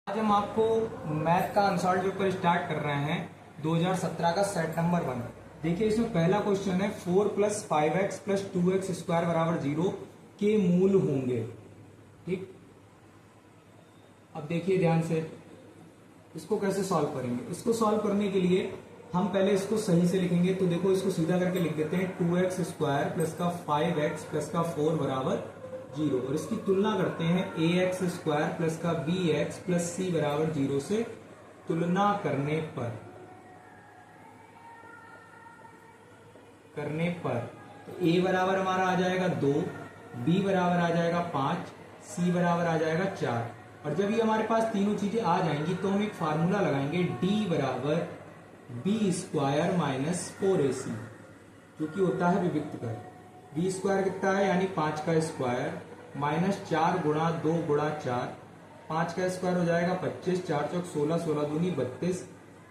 आज हम आपको मैथ का अनसॉल्व पेपर स्टार्ट कर रहे हैं 2017 का सेट नंबर 1। देखिए इसमें पहला क्वेश्चन है 4 plus 5x plus 2x square बराबर 0 के मूल होंगे। ठीक, अब देखिए ध्यान से इसको कैसे सॉल्व करेंगे। इसको सॉल्व करने के लिए हम पहले इसको सही से लिखेंगे। तो देखो इसको सीधा करके लिख देते हैं 2x स्क्वायर प्लस का 5x प्लस का 4 बराबर 0 और इसकी तुलना करते हैं ax स्क्वायर प्लस का bx प्लस c बराबर 0 से तुलना करने पर तो a बराबर हमारा आ जाएगा 2, b बराबर आ जाएगा 5, c बराबर आ जाएगा 4। और जब ये हमारे पास तीनों चीजें आ जाएंगी तो हम एक फार्मूला लगाएंगे d बराबर b स्क्वायर माइनस 4ac, जो कि होता है विविक्त कर। बी स्क्वायर कितना है यानी 5 का स्क्वायर माइनस 4 गुणा 2 गुणा 4, 5 का स्क्वायर हो जाएगा 25, 4 चौक 16, 16 दूनी 32,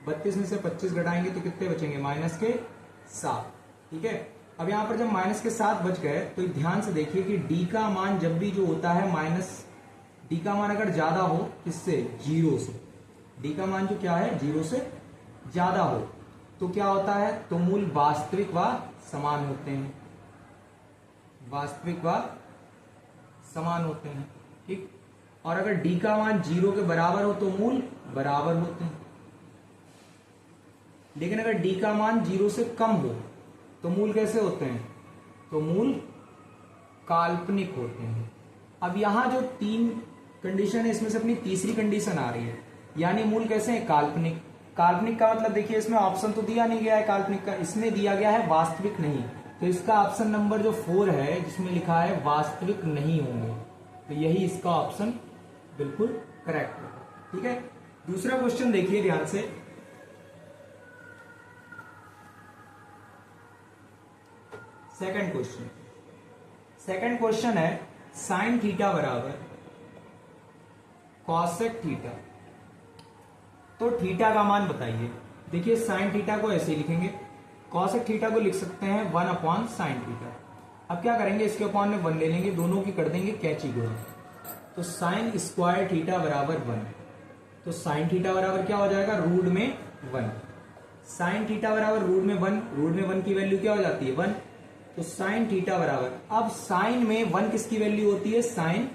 32 में से 25 घटाएंगे तो कितने बचेंगे माइनस के 7। ठीक है, अब यहाँ पर जब माइनस के 7 बच गए तो ध्यान से देखिए कि डी का मान जब भी जो होता है माइनस डी का मान अगर ज्यादा हो किससे, 0 से, डी का मान जो क्या है 0 से ज्यादा हो तो क्या होता है, तो मूल वास्तविक व समान होते हैं, वास्तविक व समान होते हैं। ठीक, और अगर d का मान 0 के बराबर हो तो मूल बराबर होते हैं, लेकिन अगर d का मान 0 से कम हो तो मूल कैसे होते हैं, तो मूल काल्पनिक होते हैं। अब यहां जो 3 कंडीशन है इसमें से अपनी तीसरी कंडीशन आ रही है, यानी मूल कैसे है, काल्पनिक। काल्पनिक का मतलब देखिए इसमें ऑप्शन तो दिया नहीं गया है काल्पनिक का, इसमें दिया गया है वास्तविक नहीं। तो इसका ऑप्शन नंबर जो 4 है जिसमें लिखा है वास्तविक नहीं होंगे, तो यही इसका ऑप्शन बिल्कुल करेक्ट है। ठीक है, दूसरा क्वेश्चन देखिए ध्यान से। सेकंड क्वेश्चन है साइन थीटा बराबर कॉसेक थीटा, तो थीटा का मान बताइए। देखिए साइन थीटा को ऐसे लिखेंगे, कॉसेक थीटा को लिख सकते हैं 1 अपॉन साइन थीटा। अब क्या करेंगे, इसके अपॉन में 1 ले लेंगे, दोनों की कर देंगे कैची गुणा, तो साइन स्क्वायर थीटा बराबर 1। तो साइन थीटा बराबर क्या हो जाएगा, रूट में 1। साइन थीटा बराबर रूट में 1, रूट में 1 की वैल्यू क्या हो जाती है 1, तो साइन थीटा बराबर, अब साइन में 1 किसकी वैल्यू होती है, साइन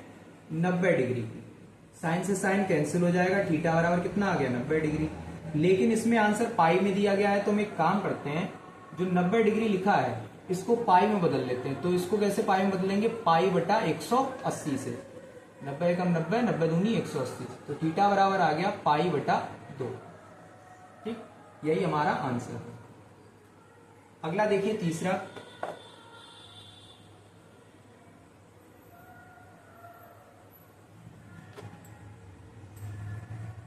90 डिग्री की। साइन से साइन कैंसिल हो जाएगा, थीटा बराबर कितना आ गया 90 डिग्री। लेकिन इसमें आंसर पाई में दिया गया है, तो हम एक काम करते हैं, जो 90 डिग्री लिखा है इसको पाई में बदल लेते हैं। तो इसको कैसे पाई में बदलेंगे, पाई बटा 180 से, 90 कम 90, 90 दूनी 180, तो थीटा बराबर आ गया पाई बटा 2। ठीक, यही हमारा आंसर है। अगला देखिए तीसरा,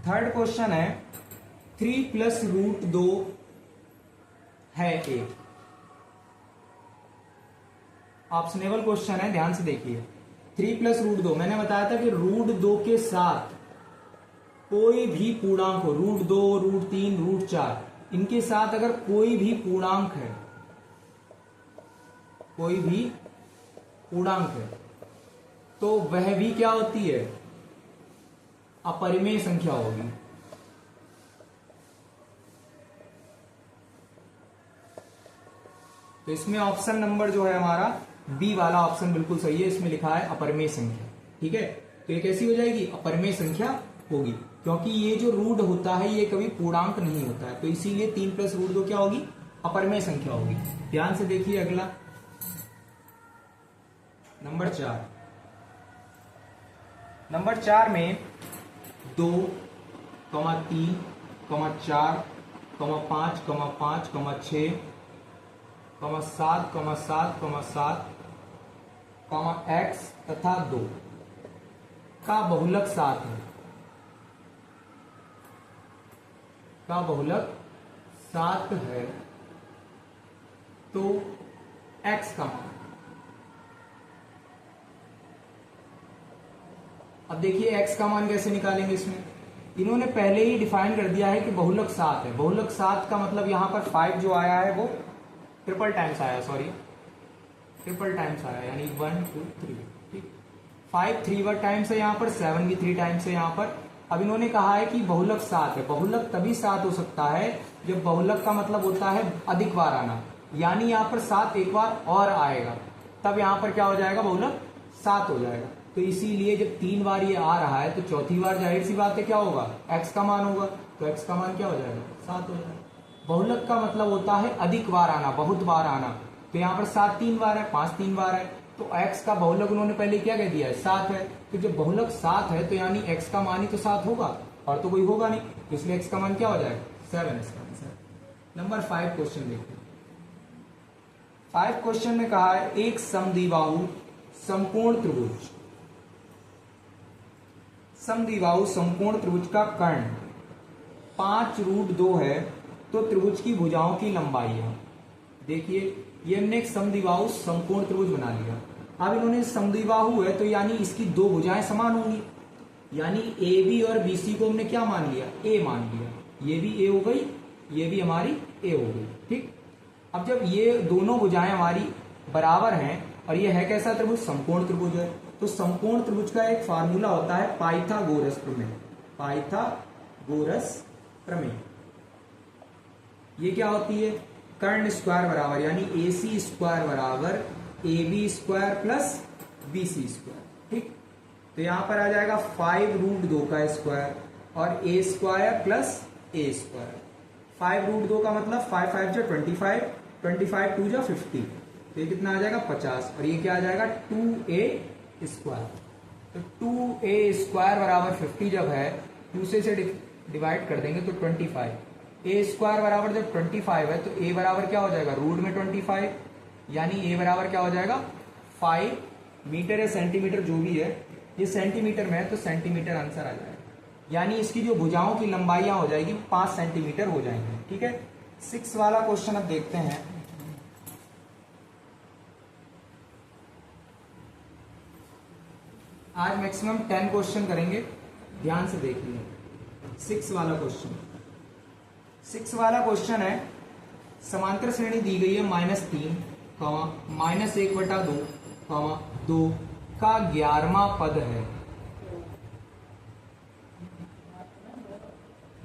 थर्ड क्वेश्चन है 3 प्लस रूट 2 है 1। ऑप्शनेबल क्वेश्चन है, ध्यान से देखिए। 3 प्लस रूट 2, मैंने बताया था कि रूट 2 के साथ कोई भी पूर्णांक हो, रूट 2, रूट 3, रूट 4, इनके साथ अगर कोई भी पूर्णांक है, कोई भी पूर्णांक है तो वह भी क्या होती है, अपरिमेय संख्या होगी। तो इसमें ऑप्शन नंबर जो है हमारा बी वाला ऑप्शन बिल्कुल सही है, इसमें लिखा है अपरिमेय संख्या। ठीक है, तो ये कैसी हो जाएगी, अपरिमेय संख्या होगी, क्योंकि ये जो रूट होता है ये कभी पूर्णांक नहीं होता है, तो इसीलिए 3 प्लस रूट 2 क्या होगी, अपरिमेय संख्या होगी। ध्यान से देखिए अगला नंबर 4। नंबर 4 में 2, 3, 4, 5, 5, 6, 7, 7, 7, x तथा 2 का बहुलक 7 है, का बहुलक 7 है, तो x का मान। अब देखिए x का मान कैसे निकालेंगे, इसमें इन्होंने पहले ही डिफाइन कर दिया है कि बहुलक 7 है। बहुलक 7 का मतलब यहां पर 5 जो आया है वो ट्रिपल टाइम्स आया, ट्रिपल टाइम्स आया, यानी 1 2 3। ठीक, 5 3 बार टाइम्स है यहाँ पर, 7 भी 3 टाइम्स है यहाँ पर, अब इन्होंने कहा है कि बहुलक 7 है। बहुलक तभी 7 हो सकता है जब बहुलक का मतलब होता है अधिक बार आना, यानी यहाँ पर 7 एक बार और आएगा, तब यहाँ पर क्या हो जाएगा, बहुलक 7 हो जाएगा। तो इसीलिए जब 3 बार ये आ रहा है तो चौथी बार जाहिर सी बात है क्या होगा, x का मान होगा, तो x का मान क्या हो जाएगा, 7 हो जाएगा। बहुलक का मतलब होता है अधिक बार आना, बहुत बार आना, तो यहाँ पर 7 3 बार है, 5 3 बार है, तो x का बहुलक उन्होंने पहले क्या कह दिया है, 7 है। तो जब बहुलक 7 है तो यानी x का मान ही तो 7 होगा, और तो कोई होगा नहीं, तो इसलिए x का मान क्या हो जाएगा, 7 इसका आंसर। नंबर 5 क्वेश्चन देखते हैं। 5 क्वेश्चन में कहा है एक समद्विबाहु समकोण त्रिभुज, समद्विबाहु समकोण त्रिभुज का कर्ण 5√2 है, तो त्रिभुज की भुजाओं की लंबाई है। देखिए ये हमने एक समद्विबाहु समकोण त्रिभुज बना लिया। अब इन्होंने समद्विबाहु है तो यानी इसकी दो भुजाएं समान होंगी, यानी ए बी और बी सी को हमने क्या मान लिया, ए मान लिया। ये भी ए हो गई, ये भी हमारी ए हो गई, ठीक। अब जब ये दोनों भुजाएं हमारी बराबर हैं और ये है कैसा त्रिभुज, समकोण त्रिभुज है, तो समकोण त्रिभुज का एक फार्मूला होता है पाइथागोरस प्रमेय। पाइथागोरस प्रमेय ये क्या होती है, कर्ण स्क्वायर बराबर यानी ए सी स्क्वायर बराबर A B square plus B C square, ठीक। तो यहां पर आ जाएगा 5√2 का स्क्वायर और ए स्क्वायर प्लस ए स्क्वायर। 5√2 का मतलब 5 5 जा 25, 25 2 जा 50, तो ये कितना आ जाएगा 50, और ये क्या आ जाएगा 2a स्क्वायर। तो 2a स्क्वायर बराबर 50 जब है 2 से डिवाइड कर देंगे तो 25, ए स्क्वायर बराबर जब 25 है तो a बराबर क्या हो जाएगा, रूट में 25, यानी a बराबर क्या हो जाएगा 5 मीटर या सेंटीमीटर जो भी है, ये सेंटीमीटर में है तो सेंटीमीटर आंसर आ जाएगा, यानी इसकी जो भुजाओं की लंबाइयां हो जाएगी 5 सेंटीमीटर हो जाएंगी, ठीक है। 6 वाला क्वेश्चन अब देखते हैं। आज मैक्सिमम 10 क्वेश्चन करेंगे, ध्यान से देखिए। 6 वाला क्वेश्चन, 6 वाला क्वेश्चन है समांतर श्रेणी दी गई है -3, -1/2, 2 का 11वां पद है।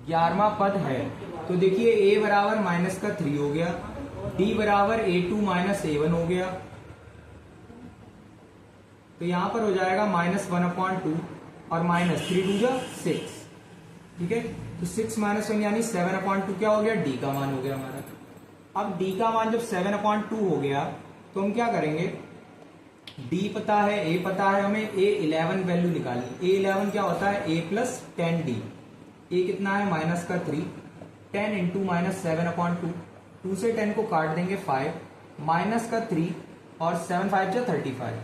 11वां पद है तो देखिए a बराबर -3 हो गया, d बराबर a2 -a1 हो गया, तो यहां पर हो जाएगा -1/2 और -3 2 6, ठीक है। तो 6 - 1 यानी 7/2 क्या हो गया, d का मान हो गया हमारा। अब d का मान जब 7/2 हो गया तो हम क्या करेंगे, d पता है, a पता है, हमें a11 वैल्यू निकालनी। a11 क्या होता है, a + 10d, a कितना है -3, 10 × -7/2, 2 से 10 को काट देंगे 5, -3 और 7 5 जा 35,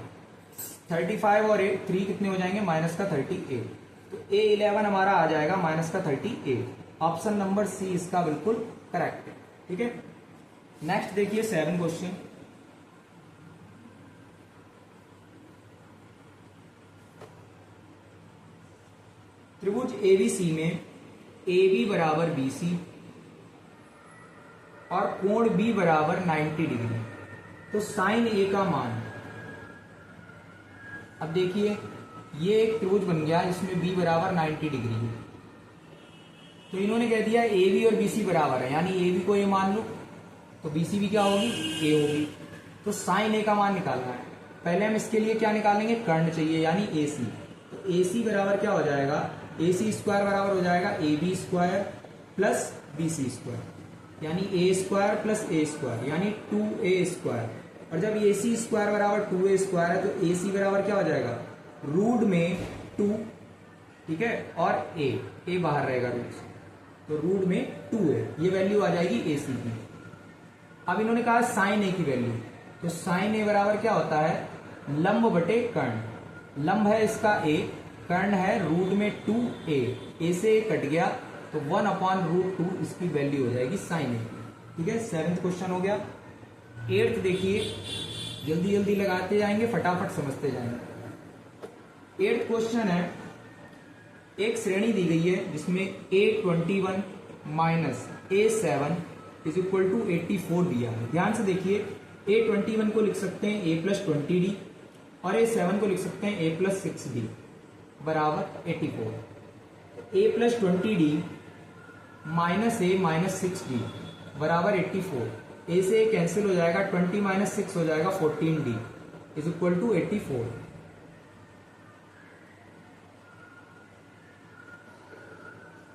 35 और 3 कितने हो जाएंगे, -38, तो a11 हमारा आ जाएगा -38। ऑप्शन नंबर सी इसका बिल्कुल करेक्ट है, ठीक है। नेक्स्ट देखिए 7 क्वेश्चन। त्रिभुज एबीसी में AB बराबर BC और कोण B बराबर 90 डिग्री, तो साइन A का मान। अब देखिए ये एक त्रिभुज बन गया जिसमें B बराबर 90 डिग्री है, तो इन्होंने कह दिया AB और BC बराबर है, यानी AB को A मान लो तो BC भी क्या होगी, A होगी। तो साइन A का मान निकालना है। पहले हम इसके लिए क्या निकालेंगे, कर्ण चाहिए यानी AC, तो AC बराबर क्या हो जाएगा, AC स्क्वायर बराबर हो जाएगा AB square plus BC square, यानी A square plus A square यानी 2A स्क्वायर, और जब AC स्क्वायर बराबर 2A स्क्वायर है तो AC बराबर क्या हो जाएगा, रूट में 2, ठीक है, और A बाहर रहेगा रूट से, तो रूट में 2A, ये वैल्यू आ जाएगी AC की। अब इन्होंने कहा साइन A की वैल्यू, तो साइन A बराबर क्या होता है, लंब बटे कर्ण। लंब है इसका A, कर्ण है रूट में 2A, A से A कट गया तो 1/√2 इसकी वैल्यू हो जाएगी साइन A की, ठीक है। 7th क्वेश्चन हो गया। 8th देखिए, जल्दी जल्दी लगाते जाएंगे, फटाफट समझते जाएंगे। 8th क्वेश्चन है, एक श्रेणी दी गई है जिसमें A21 - A7 = 84 दिया है। ध्यान से देखिए, A21 को लिख सकते हैं A + 20d और A7 को लिख सकते हैं A + 6d बराबर 84। a plus 20d minus a minus 6d बराबर 84। a से a कैंसिल हो जाएगा, 20 माइनस 6 हो जाएगा 14d इज इक्वल टू 84।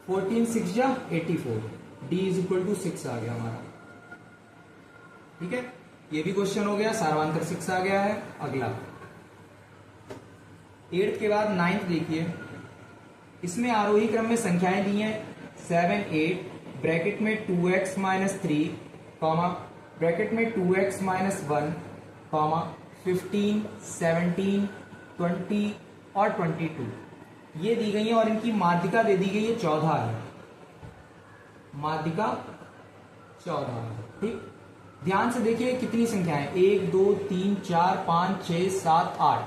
14 6 जा 84, d इज इक्वल टू 6 आ गया हमारा। ठीक है, ये भी क्वेश्चन हो गया, सारांतर 6 आ गया है। अगला 8th के बाद 9th देखिए, इसमें आरोही क्रम में संख्याएं दी हैं 7 8 ब्रैकेट में 2x माइनस 3 कॉमा ब्रैकेट में 2x माइनस 1 कॉमा 15 17 20 और 22 ये दी गई है और इनकी माध्यिका दे दी गई है 14 है, माध्यिका 14 है। ठीक, ध्यान से देखिए कितनी संख्याएं 1 2 3 4 5 6 7 8।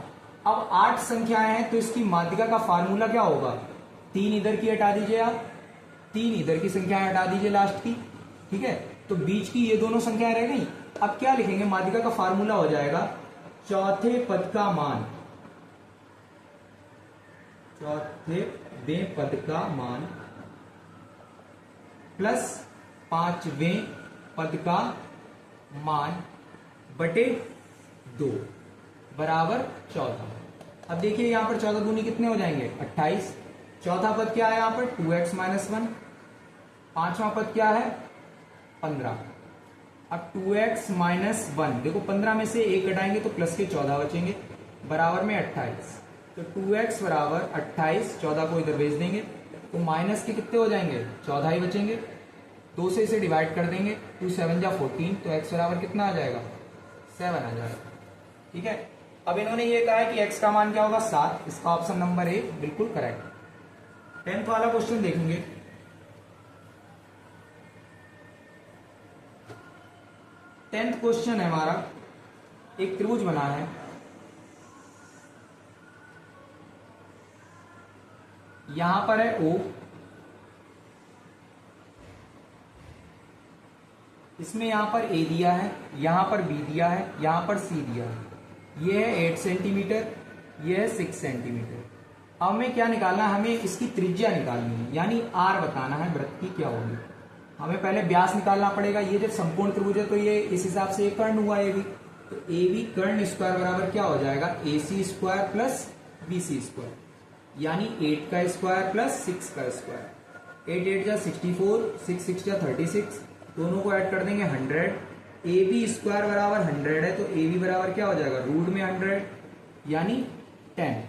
अब 8 संख्याएं हैं तो इसकी माध्यिका का फार्मूला क्या होगा, 3 इधर की हटा दीजिए आप, 3 इधर की संख्याएं हटा दीजिए लास्ट की। ठीक है, तो बीच की ये दोनों संख्याएं रह गई। अब क्या लिखेंगे, माध्यिका का फार्मूला हो जाएगा चौथे पद का मान, चौथेवें पद का मान प्लस 5वें पद का मान बटे 2 बराबर 14। अब देखिए यहां पर 14 दूनी कितने हो जाएंगे 28। चौथा पद क्या है यहां पर 2x माइनस 1, पांचवा पद क्या है 15। अब 2x माइनस 1 देखो 15 में से 1 घटाएंगे तो प्लस के 14 बचेंगे बराबर में 28। तो 2x बराबर 28, 14 को इधर भेज देंगे तो माइनस के कितने हो जाएंगे 14 ही बचेंगे। 2 से इसे डिवाइड कर देंगे, 2 7 जा 14, तो x बराबर कितना आ जाएगा 7 आ जाएगा। ठीक है, अब इन्होंने ये कहा है कि x का मान क्या होगा 7, इसका ऑप्शन नंबर ए बिल्कुल करेक्ट। 10th वाला क्वेश्चन देखेंगे, 10th क्वेश्चन है हमारा, एक त्रिभुज बना है, यहां पर है O, इसमें यहां पर A दिया है, यहां पर B दिया है, यहां पर C दिया है। ये है 8 सेंटीमीटर, ये है 6 सेंटीमीटर। अब हमें क्या निकालना है, हमें इसकी त्रिज्या निकालनी है, यानी R बताना है वृत्त की क्या होगी। हमें पहले व्यास निकालना पड़ेगा। ये जब संपूर्ण त्रिभुज है तो ये इस हिसाब से कर्ण हुआ AB, तो AB कर्ण स्क्वायर बराबर क्या हो जाएगा AC square plus BC square, यानी 8 का स्क्वायर प्लस 6 का स्क्वायर। 8 8 जा 64, 6 6 जा 36, दोनों को ऐड कर देंगे 100। AB स्क्वायर बराबर 100 है तो AB बराबर क्या हो जाएगा रूट में 100 यानी 10।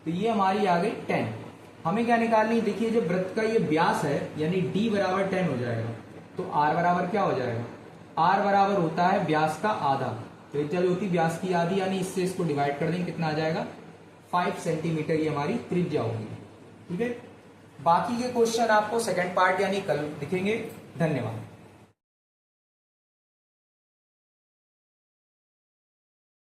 तो ये हमारी आ गई 10। हमें क्या निकालनी, देखिए जो वृत्त का ये व्यास है यानी D बराबर 10 हो जाएगा, तो R बराबर क्या हो जाएगा, R बराबर होता है व्यास का आधा, तो त्रिज्या जो होती व्यास की आधी, यानी इससे इसको डिवाइड कर देंगे, कितना आ जाएगा 5 सेंटीमीटर ये हमारी त्रिज्या होगी। ठीक है, बाकी के क्वेश्चन आपको सेकंड पार्ट यानी कल दिखेंगे। धन्यवाद।